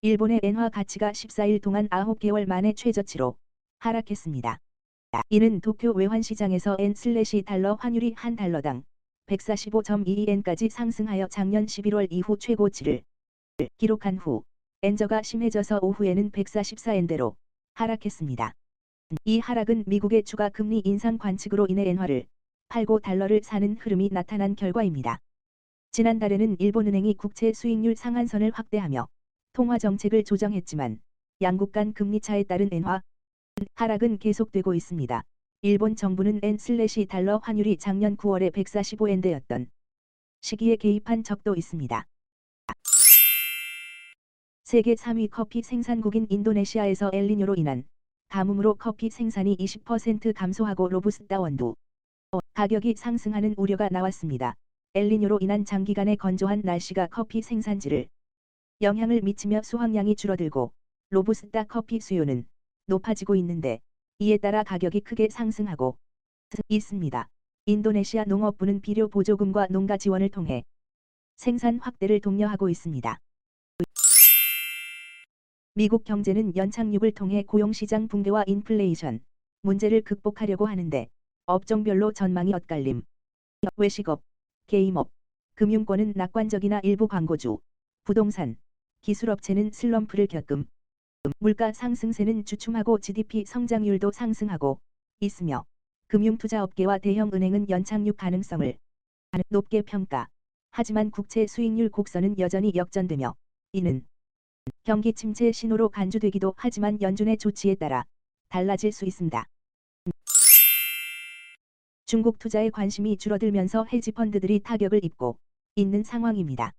일본의 엔화 가치가 14일 동안 9개월 만에 최저치로 하락했습니다. 이는 도쿄 외환시장에서 엔/달러 환율이 한 달러당 145.22엔까지 상승하여 작년 11월 이후 최고치를 기록한 후 엔저가 심해져서 오후에는 144엔대로 하락했습니다. 이 하락은 미국의 추가 금리 인상 관측으로 인해 엔화를 팔고 달러를 사는 흐름이 나타난 결과입니다. 지난달에는 일본은행이 국채 수익률 상한선을 확대하며 통화 정책을 조정했지만 양국 간 금리 차에 따른 엔화 하락은 계속되고 있습니다. 일본 정부는 엔/달러 환율이 작년 9월에 145엔대였던 시기에 개입한 적도 있습니다. 세계 3위 커피 생산국인 인도네시아에서 엘니뇨로 인한 가뭄으로 커피 생산이 20% 감소하고 로부스타 원두 가격이 상승하는 우려가 나왔습니다. 엘니뇨로 인한 장기간의 건조한 날씨가 커피 생산지를 영향을 미치며 수확량이 줄어들고 로부스타 커피 수요는 높아지고 있는데 이에 따라 가격이 크게 상승하고 있습니다. 인도네시아 농업부는 비료 보조금과 농가 지원을 통해 생산 확대를 독려하고 있습니다. 미국 경제는 연착륙을 통해 고용시장 붕괴와 인플레이션 문제를 극복하려고 하는데 업종별로 전망이 엇갈림. 외식업, 게임업, 금융권은 낙관적이나 일부 광고주, 부동산, 기술업체는 슬럼프를 겪음. 물가 상승세는 주춤하고 GDP 성장률도 상승하고 있으며 금융투자업계와 대형은행은 연착륙 가능성을 높게 평가. 하지만 국채 수익률 곡선은 여전히 역전되며 이는 경기 침체 신호로 간주되기도 하지만 연준의 조치에 따라 달라질 수 있습니다. 중국 투자에 관심이 줄어들면서 헤지펀드들이 타격을 입고 있는 상황입니다.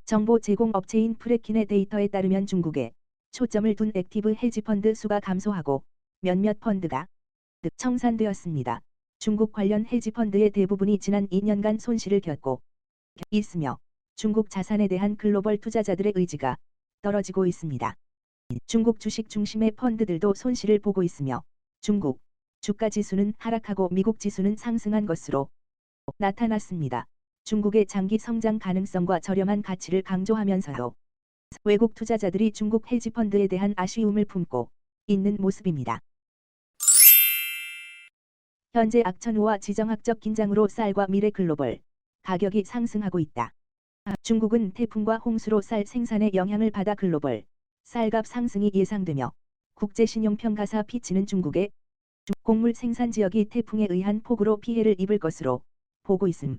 정보 제공 업체인 프레킨의 데이터에 따르면 중국에 초점을 둔 액티브 헤지펀드 수가 감소하고 몇몇 펀드가 청산되었습니다. 중국 관련 헤지펀드의 대부분이 지난 2년간 손실을 겪고 있으며 중국 자산에 대한 글로벌 투자자들의 의지가 떨어지고 있습니다. 중국 주식 중심의 펀드들도 손실을 보고 있으며 중국 주가 지수는 하락하고 미국 지수는 상승한 것으로 나타났습니다. 중국의 장기 성장 가능성과 저렴한 가치를 강조하면서요. 외국 투자자들이 중국 헤지펀드에 대한 아쉬움을 품고 있는 모습입니다. 현재 악천후와 지정학적 긴장으로 쌀과 밀의 글로벌 가격이 상승하고 있다. 중국은 태풍과 홍수로 쌀 생산에 영향을 받아 글로벌 쌀값 상승이 예상되며 국제신용평가사 피치는 중국의 곡물 생산 지역이 태풍에 의한 폭우로 피해를 입을 것으로 보고 있음.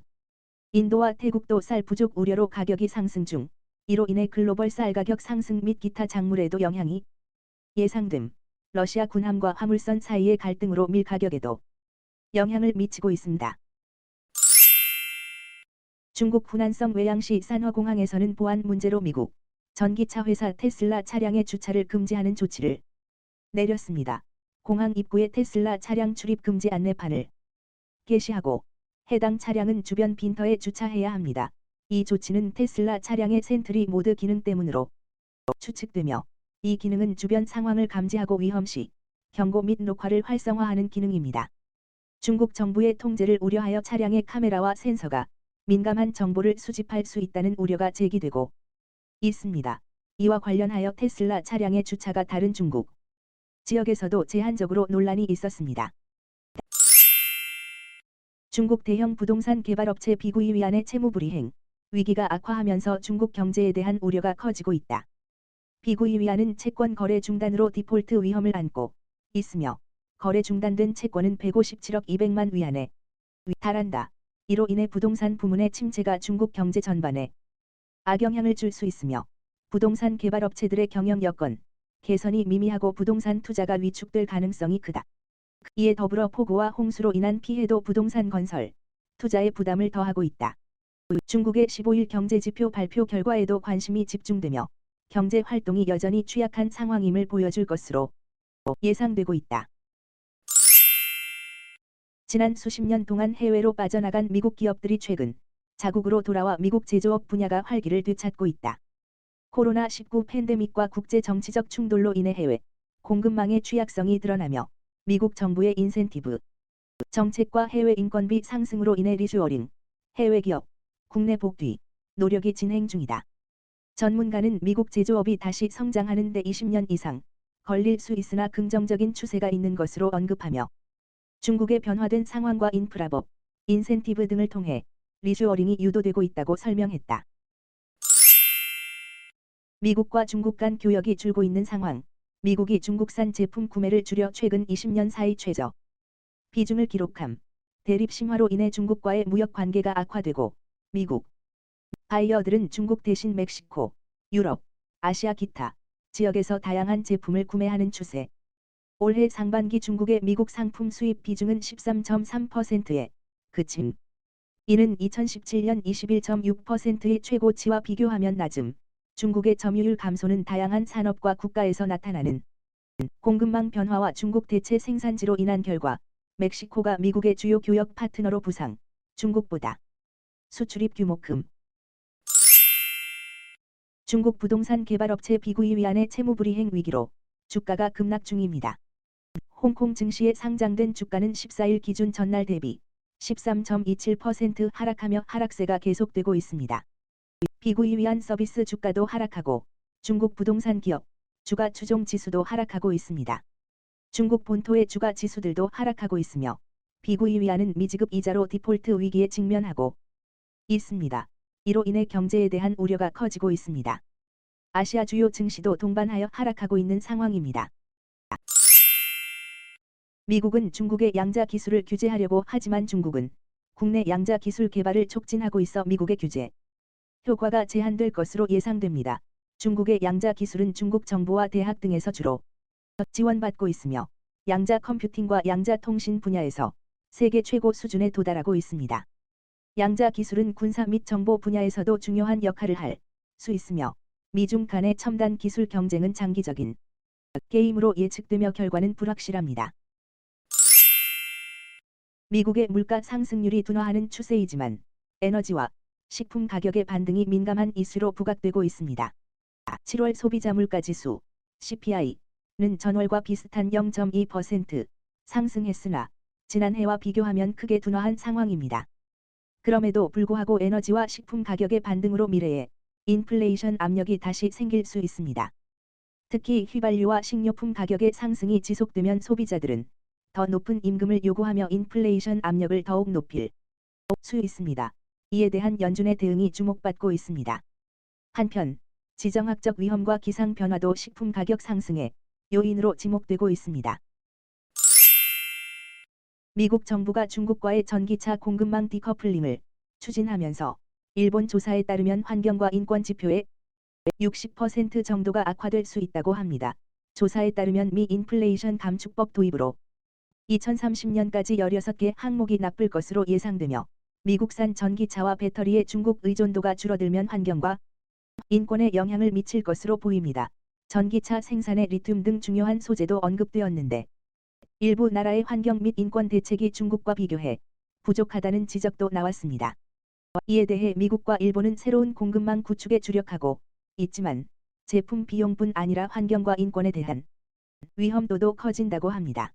인도와 태국도 쌀 부족 우려로 가격이 상승 중. 이로 인해 글로벌 쌀 가격 상승 및 기타 작물에도 영향이 예상됨. 러시아 군함과 화물선 사이의 갈등으로 밀 가격에도 영향을 미치고 있습니다. 중국 후난성 외양시 산허공항에서는 보안 문제로 미국 전기차 회사 테슬라 차량의 주차를 금지하는 조치를 내렸습니다. 공항 입구에 테슬라 차량 출입 금지 안내판을 게시하고 해당 차량은 주변 빈터에 주차해야 합니다. 이 조치는 테슬라 차량의 센트리 모드 기능 때문으로 추측되며 이 기능은 주변 상황을 감지하고 위험 시 경고 및 녹화를 활성화하는 기능입니다. 중국 정부의 통제를 우려하여 차량의 카메라와 센서가 민감한 정보를 수집할 수 있다는 우려가 제기되고 있습니다. 이와 관련하여 테슬라 차량의 주차가 다른 중국 지역에서도 제한적으로 논란이 있었습니다. 중국 대형 부동산 개발업체 비구이 위안의 채무불이행 위기가 악화하면서 중국 경제에 대한 우려가 커지고 있다. 비구이 위안은 채권 거래 중단으로 디폴트 위험을 안고 있으며 거래 중단된 채권은 157억 200만 위안에 달한다. 이로 인해 부동산 부문의 침체가 중국 경제 전반에 악영향을 줄 수 있으며 부동산 개발업체들의 경영 여건 개선이 미미하고 부동산 투자가 위축될 가능성이 크다. 이에 더불어 폭우와 홍수로 인한 피해도 부동산 건설 투자에 부담을 더하고 있다. 중국의 15일 경제지표 발표 결과에도 관심이 집중되며 경제 활동이 여전히 취약한 상황임을 보여줄 것으로 예상되고 있다. 지난 수십 년 동안 해외로 빠져나간 미국 기업들이 최근 자국으로 돌아와 미국 제조업 분야가 활기를 되찾고 있다. 코로나19 팬데믹과 국제 정치적 충돌로 인해 해외 공급망의 취약성이 드러나며 미국 정부의 인센티브 정책과 해외 인건비 상승으로 인해 리슈어링, 해외 기업, 국내 복귀 노력이 진행 중이다. 전문가는 미국 제조업이 다시 성장하는 데 20년 이상 걸릴 수 있으나 긍정적인 추세가 있는 것으로 언급하며 중국의 변화된 상황과 인프라법, 인센티브 등을 통해 리슈어링이 유도되고 있다고 설명했다. 미국과 중국 간 교역이 줄고 있는 상황. 미국이 중국산 제품 구매를 줄여 최근 20년 사이 최저 비중을 기록함. 대립 심화로 인해 중국과의 무역 관계가 악화되고 미국 바이어들은 중국 대신 멕시코, 유럽, 아시아 기타 지역에서 다양한 제품을 구매하는 추세. 올해 상반기 중국의 미국 상품 수입 비중은 13.3%에 그침. 이는 2017년 21.6%의 최고치와 비교하면 낮음. 중국의 점유율 감소는 다양한 산업과 국가에서 나타나는 공급망 변화와 중국 대체 생산지로 인한 결과. 멕시코가 미국의 주요 교역 파트너로 부상. 중국보다 수출입 규모 큼. 중국 부동산 개발업체 비구이 위안의 채무불이행 위기로 주가가 급락 중입니다. 홍콩 증시에 상장된 주가는 14일 기준 전날 대비 13.27% 하락하며 하락세가 계속되고 있습니다. 비구이 위안 서비스 주가도 하락하고 중국 부동산 기업 주가 추종 지수도 하락하고 있습니다. 중국 본토의 주가 지수들도 하락하고 있으며 비구이 위안은 미지급 이자로 디폴트 위기에 직면하고 있습니다. 이로 인해 경제에 대한 우려가 커지고 있습니다. 아시아 주요 증시도 동반하여 하락하고 있는 상황입니다. 미국은 중국의 양자 기술을 규제하려고 하지만 중국은 국내 양자 기술 개발을 촉진하고 있어 미국의 규제 효과가 제한될 것으로 예상됩니다. 중국의 양자 기술은 중국 정부와 대학 등에서 주로 지원받고 있으며 양자 컴퓨팅과 양자 통신 분야에서 세계 최고 수준에 도달하고 있습니다. 양자 기술은 군사 및 정보 분야에서도 중요한 역할을 할 수 있으며 미중 간의 첨단 기술 경쟁은 장기적인 게임으로 예측되며 결과는 불확실합니다. 미국의 물가 상승률이 둔화하는 추세이지만 에너지와 식품 가격의 반등이 민감한 이슈로 부각되고 있습니다. 7월 소비자 물가지수 CPI는 전월과 비슷한 0.2% 상승했으나 지난해와 비교하면 크게 둔화한 상황입니다. 그럼에도 불구하고 에너지와 식품 가격의 반등으로 미래에 인플레이션 압력이 다시 생길 수 있습니다. 특히 휘발유와 식료품 가격의 상승이 지속되면 소비자들은 더 높은 임금을 요구하며 인플레이션 압력을 더욱 높일 수 있습니다. 이에 대한 연준의 대응이 주목받고 있습니다. 한편 지정학적 위험과 기상 변화도 식품 가격 상승의 요인으로 지목되고 있습니다. 미국 정부가 중국과의 전기차 공급망 디커플링을 추진하면서 일본 조사에 따르면 환경과 인권 지표의 60% 정도가 악화될 수 있다고 합니다. 조사에 따르면 미 인플레이션 감축법 도입으로 2030년까지 16개 항목이 나쁠 것으로 예상되며 미국산 전기차와 배터리의 중국 의존도가 줄어들면 환경과 인권에 영향을 미칠 것으로 보입니다. 전기차 생산에 리튬 등 중요한 소재도 언급되었는데 일부 나라의 환경 및 인권 대책이 중국과 비교해 부족하다는 지적도 나왔습니다. 이에 대해 미국과 일본은 새로운 공급망 구축에 주력하고 있지만 제품 비용뿐 아니라 환경과 인권에 대한 위험도도 커진다고 합니다.